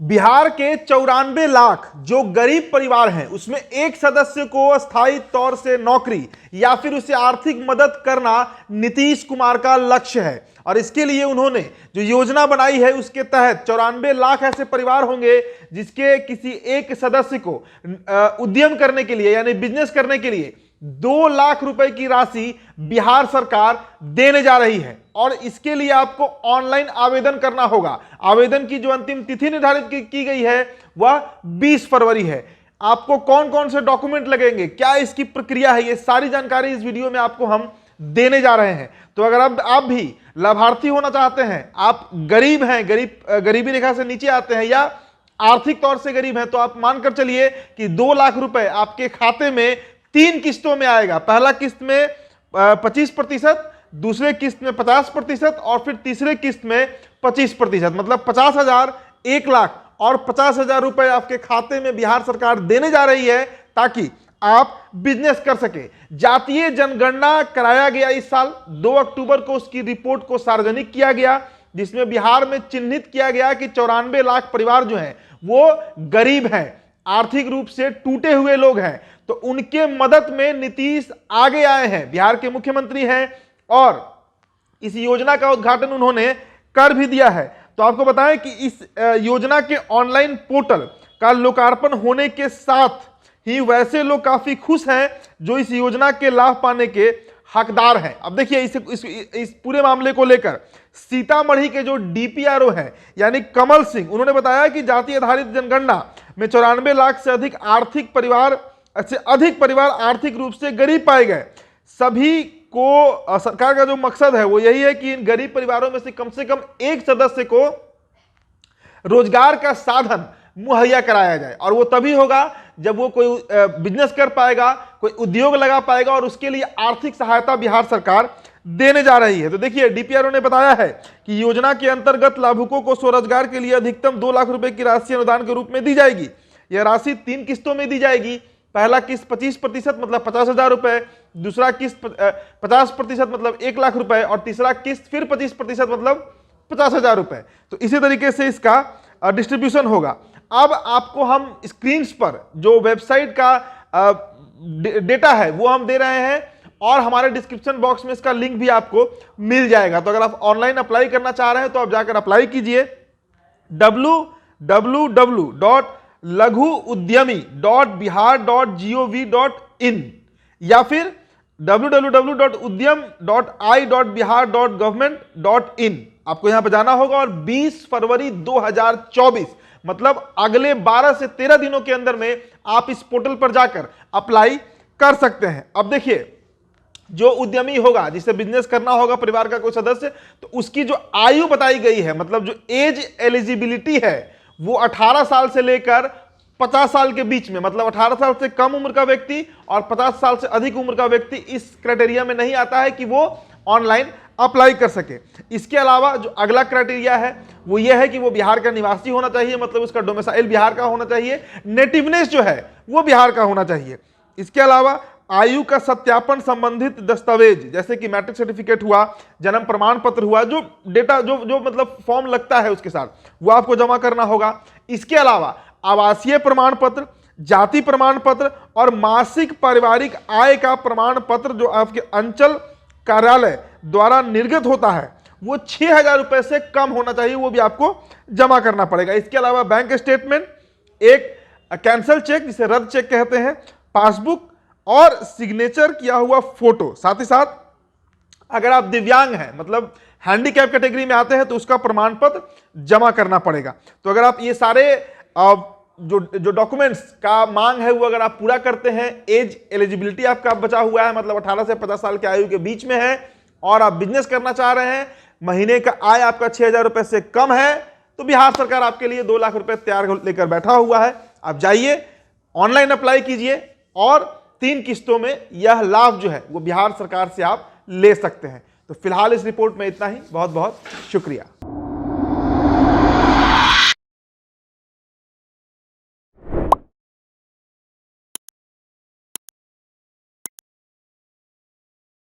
बिहार के 94 लाख जो गरीब परिवार हैं उसमें एक सदस्य को अस्थायी तौर से नौकरी या फिर उसे आर्थिक मदद करना नीतीश कुमार का लक्ष्य है। और इसके लिए उन्होंने जो योजना बनाई है उसके तहत 94 लाख ऐसे परिवार होंगे जिसके किसी एक सदस्य को उद्यम करने के लिए यानी बिजनेस करने के लिए 2 लाख रुपए की राशि बिहार सरकार देने जा रही है। और इसके लिए आपको ऑनलाइन आवेदन करना होगा। आवेदन की जो अंतिम तिथि निर्धारित की गई है वह 20 फरवरी है। आपको कौन कौन से डॉक्यूमेंट लगेंगे, क्या इसकी प्रक्रिया है, ये सारी जानकारी इस वीडियो में आपको हम देने जा रहे हैं। तो अगर आप भी लाभार्थी होना चाहते हैं, आप गरीब हैं, गरीबी रेखा से नीचे आते हैं या आर्थिक तौर से गरीब हैं, तो आप मानकर चलिए कि 2 लाख रुपए आपके खाते में 3 किस्तों में आएगा। पहला किस्त में 25%, दूसरे किस्त में 50% और फिर तीसरे किस्त में 25%, मतलब 50,000, 1 लाख और 50,000 रुपए आपके खाते में बिहार सरकार देने जा रही है ताकि आप बिजनेस कर सके। जातीय जनगणना कराया गया इस साल 2 अक्टूबर को उसकी रिपोर्ट को सार्वजनिक किया गया, जिसमें बिहार में चिन्हित किया गया कि 94 लाख परिवार जो हैं वो गरीब हैं, आर्थिक रूप से टूटे हुए लोग हैं। तो उनके मदद में नीतीश आगे आए हैं, बिहार के मुख्यमंत्री हैं और इस योजना का उद्घाटन उन्होंने कर भी दिया है। तो आपको बताएं कि इस योजना के ऑनलाइन पोर्टल का लोकार्पण होने के साथ ही वैसे लोग काफी खुश हैं जो इस योजना के लाभ पाने के हकदार हैं। अब देखिए इस पूरे मामले को लेकर सीतामढ़ी के जो डीपीआरओ हैं यानी कमल सिंह, उन्होंने बताया कि जाति आधारित जनगणना में 94 लाख से अधिक परिवार आर्थिक रूप से गरीब पाए गए। सभी को सरकार का जो मकसद है वो यही है कि इन गरीब परिवारों में से कम एक सदस्य को रोजगार का साधन मुहैया कराया जाए। और वो तभी होगा जब वो कोई बिजनेस कर पाएगा, कोई उद्योग लगा पाएगा और उसके लिए आर्थिक सहायता बिहार सरकार देने जा रही है। तो देखिए डीपीआरओ ने बताया है कि योजना के अंतर्गत लाभुकों को स्वरोजगार के लिए अधिकतम 2 लाख रुपए की राशि अनुदान के रूप में दी जाएगी। यह राशि 3 किस्तों में दी जाएगी। पहला किस्त 25% मतलब 50,000 रुपए, दूसरा किस्त 50% मतलब 1 लाख रुपए और तीसरा किस्त फिर 25% मतलब 50,000 रुपए। तो इसी तरीके से इसका डिस्ट्रीब्यूशन होगा। अब आपको हम स्क्रीन पर जो वेबसाइट का डेटा है वो हम दे रहे हैं और हमारे डिस्क्रिप्शन बॉक्स में इसका लिंक भी आपको मिल जाएगा। तो अगर आप ऑनलाइन अप्लाई करना चाह रहे हैं तो आप जाकर अप्लाई कीजिए www.laghoudyami.bihar.gov.in या फिर www.udyam.i.bihar.government.in। आपको यहां पर जाना होगा और 20 फरवरी 2024 मतलब अगले 12 से 13 दिनों के अंदर में आप इस पोर्टल पर जाकर अप्लाई कर सकते हैं। अब देखिए जो उद्यमी होगा, जिसे बिजनेस करना होगा परिवार का कोई सदस्य, तो उसकी जो आयु बताई गई है मतलब जो एज एलिजिबिलिटी है वो 18 साल से लेकर 50 साल के बीच में, मतलब 18 साल से कम उम्र का व्यक्ति और 50 साल से अधिक उम्र का व्यक्ति इस क्राइटेरिया में नहीं आता है कि वो ऑनलाइन अप्लाई कर सके। इसके अलावा जो अगला क्राइटेरिया है वो ये है कि वो बिहार का निवासी होना चाहिए, मतलब उसका डोमिसाइल बिहार का होना चाहिए, नेटिवनेस जो है वो बिहार का होना चाहिए। इसके अलावा आयु का सत्यापन संबंधित दस्तावेज जैसे कि मैट्रिक सर्टिफिकेट हुआ, जन्म प्रमाण पत्र हुआ, जो डेटा जो मतलब फॉर्म लगता है उसके साथ वो आपको जमा करना होगा। इसके अलावा आवासीय प्रमाण पत्र, जाति प्रमाण पत्र और मासिक पारिवारिक आय का प्रमाण पत्र जो आपके अंचल कार्यालय द्वारा निर्गत होता है वो 6,000 रुपए से कम होना चाहिए, वो भी आपको जमा करना पड़ेगा। इसके अलावा बैंक स्टेटमेंट, एक कैंसल चेक जिसे रद्द चेक कहते हैं, पासबुक और सिग्नेचर किया हुआ फोटो। साथ ही साथ अगर आप दिव्यांग हैं मतलब हैंडीकैप कैटेगरी में आते हैं तो उसका प्रमाण पत्र जमा करना पड़ेगा। तो अगर आप ये सारे जो डॉक्यूमेंट्स का मांग है वो अगर आप पूरा करते हैं, एज एलिजिबिलिटी आपका बचा हुआ है मतलब 18 से 50 साल की आयु के बीच में है और आप बिजनेस करना चाह रहे हैं, महीने का आय आपका 6,000 रुपए से कम है, तो बिहार सरकार आपके लिए 2 लाख रुपए तैयार लेकर बैठा हुआ है। आप जाइए ऑनलाइन अप्लाई कीजिए और 3 किस्तों में यह लाभ जो है वो बिहार सरकार से आप ले सकते हैं। तो फिलहाल इस रिपोर्ट में इतना ही। बहुत बहुत शुक्रिया।